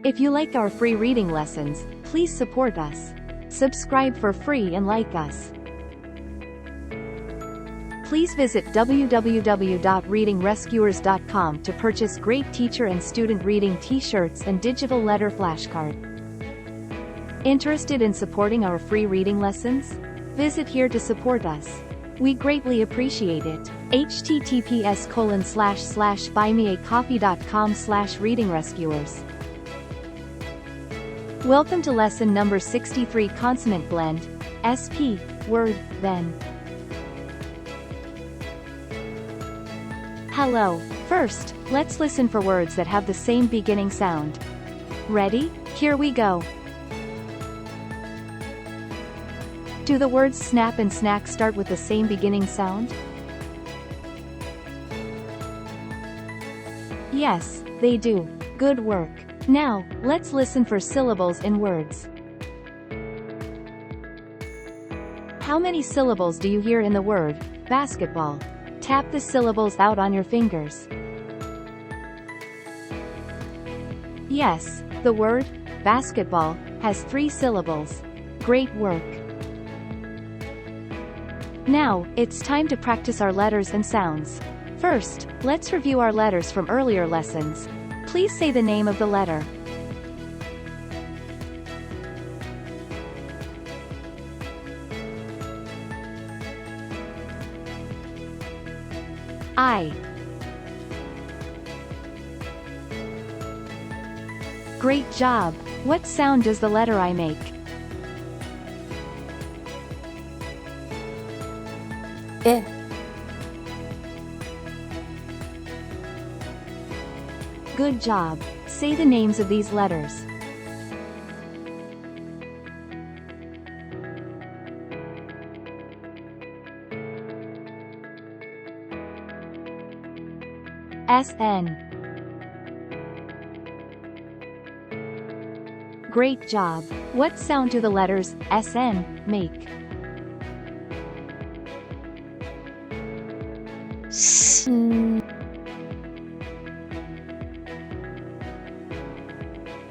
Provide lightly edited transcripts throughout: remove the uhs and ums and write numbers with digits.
If you like our free reading lessons, please support us. Subscribe for free and like us. Please visit www.readingrescuers.com to purchase great teacher and student reading t-shirts and digital letter flashcard. Interested in supporting our free reading lessons? Visit here to support us. We greatly appreciate it. https://buymeacoffee.com/readingrescuers. Welcome to lesson number 63, Consonant Blend, SP, word, then. Hello. First, let's listen for words that have the same beginning sound. Ready? Here we go. Do the words snap and snack start with the same beginning sound? Yes, they do. Good work. Now, let's listen for syllables in words. How many syllables do you hear in the word basketball? Tap the syllables out on your fingers. Yes, the word basketball has 3 syllables. Great work. Now, it's time to practice our letters and sounds. First, let's review our letters from earlier lessons. Please say the name of the letter. I. Great job! What sound does the letter I make? I. Good job! Say the names of these letters. SN. Great job! What sound do the letters SN make? S.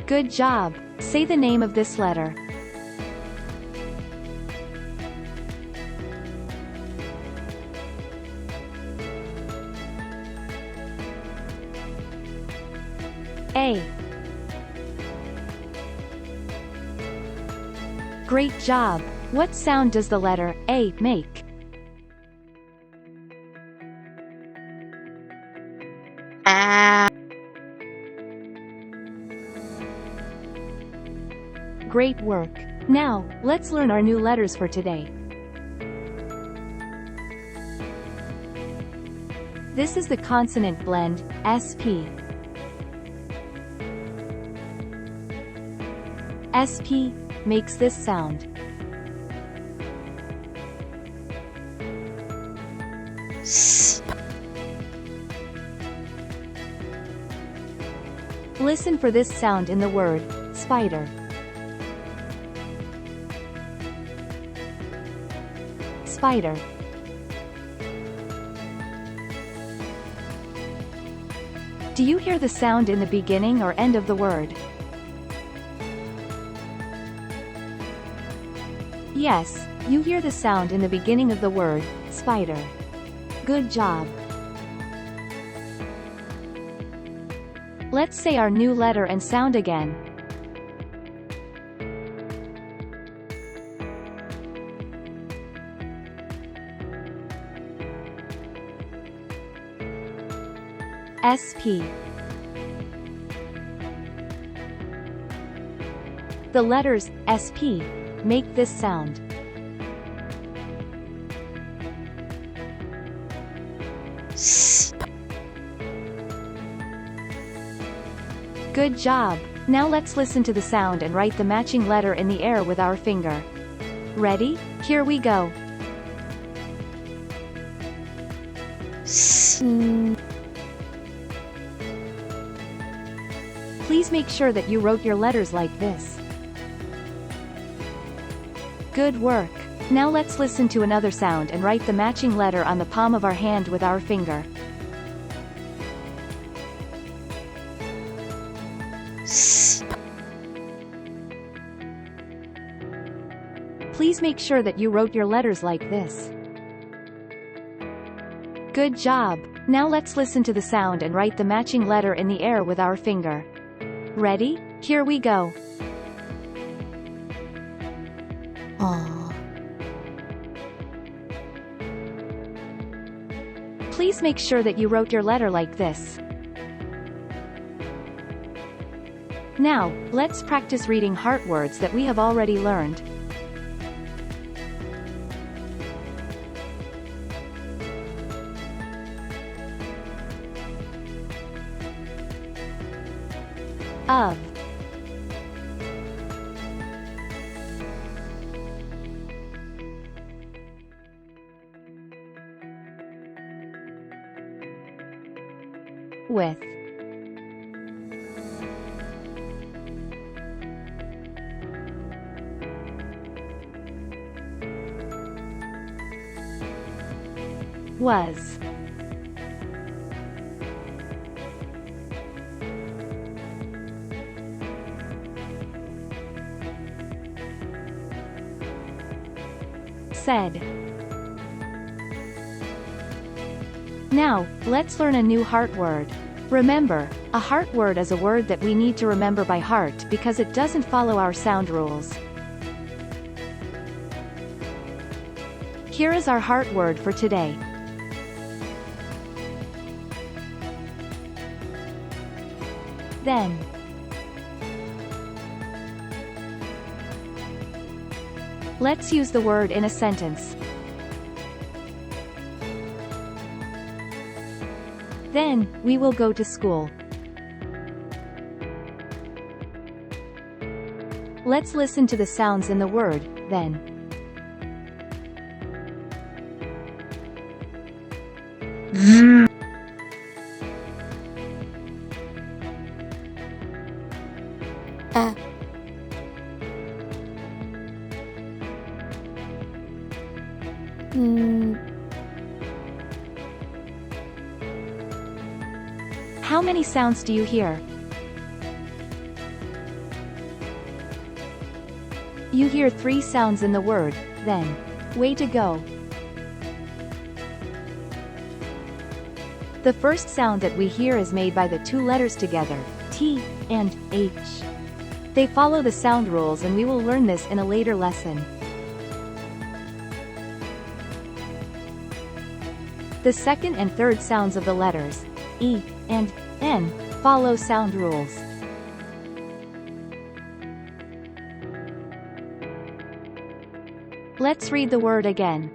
Good job! Say the name of this letter. A. Great job! What sound does the letter A make? A. Great work! Now, let's learn our new letters for today. This is the consonant blend, SP. SP makes this sound. S. Listen for this sound in the word spider. Spider. Do you hear the sound in the beginning or end of the word? Yes, you hear the sound in the beginning of the word spider. Good job! Let's say our new letter and sound again. SP. The letters SP make this sound. S. Good job! Now let's listen to the sound and write the matching letter in the air with our finger. Ready? Here we go. S. Please make sure that you wrote your letters like this. Good work! Now let's listen to another sound and write the matching letter on the palm of our hand with our finger. S. Please make sure that you wrote your letters like this. Good job! Now let's listen to the sound and write the matching letter in the air with our finger. Ready? Here we go. Aw. Please make sure that you wrote your letter like this. Now, let's practice reading heart words that we have already learned. Of. With. Was. Said. Now, let's learn a new heart word. Remember, a heart word is a word that we need to remember by heart because it doesn't follow our sound rules. Here is our heart word for today. Then. Let's use the word in a sentence. Then, we will go to school. Let's listen to the sounds in the word, then. V. A. How many sounds do you hear? You hear 3 sounds in the word, then. Way to go! The first sound that we hear is made by the 2 letters together, T and H. They follow the sound rules and we will learn this in a later lesson. The second and third sounds of the letters, E and N, follow sound rules. Let's read the word again.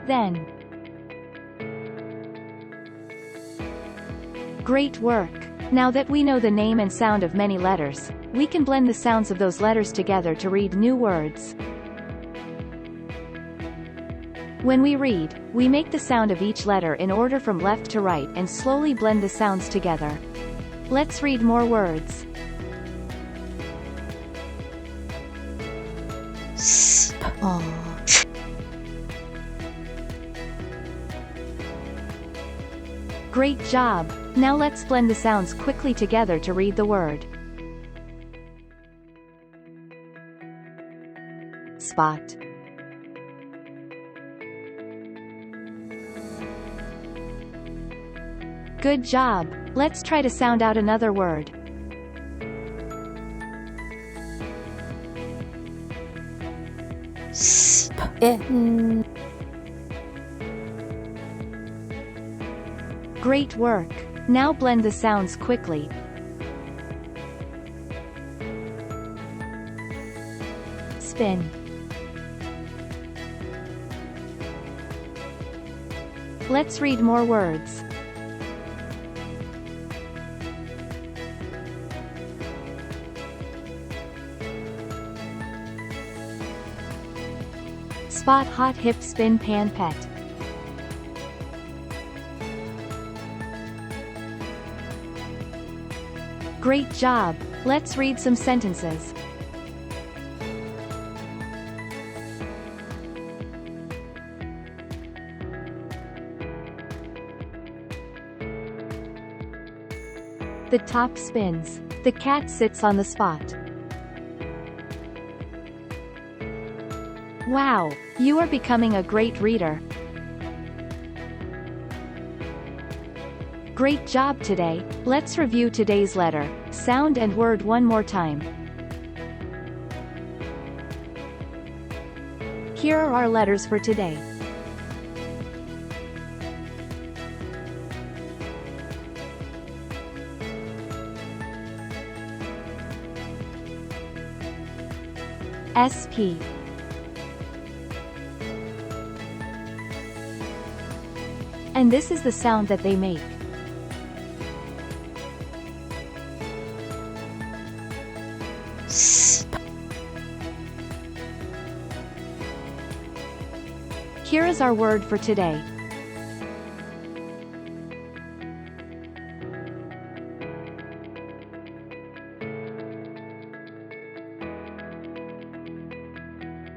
Then. Great work! Now that we know the name and sound of many letters, we can blend the sounds of those letters together to read new words. When we read, we make the sound of each letter in order from left to right and slowly blend the sounds together. Let's read more words. S. Great job! Now let's blend the sounds quickly together to read the word. Spot. Good job! Let's try to sound out another word. S. Great work! Now blend the sounds quickly. Spin. Let's read more words. Spot, hot, hip, spin, pan, pet. Great job! Let's read some sentences. The top spins. The cat sits on the spot. Wow, you are becoming a great reader. Great job today. Let's review today's letter, sound and word one more time. Here are our letters for today. SP. And this is the sound that they make. S. Here is our word for today.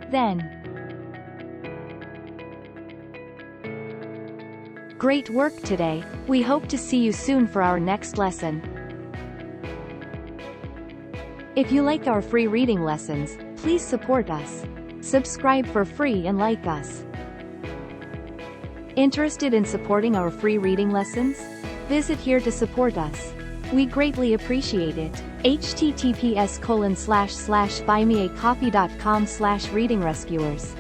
Then. Great work today. We hope to see you soon for our next lesson. If you like our free reading lessons, please support us. Subscribe for free and like us. Interested in supporting our free reading lessons? Visit here to support us. We greatly appreciate it. https://buymeacoffee.com/readingrescuers.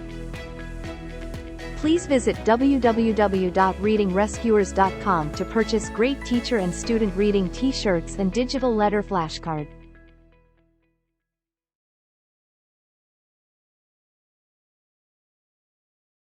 Please visit www.readingrescuers.com to purchase great teacher and student reading t-shirts and digital letter flashcard.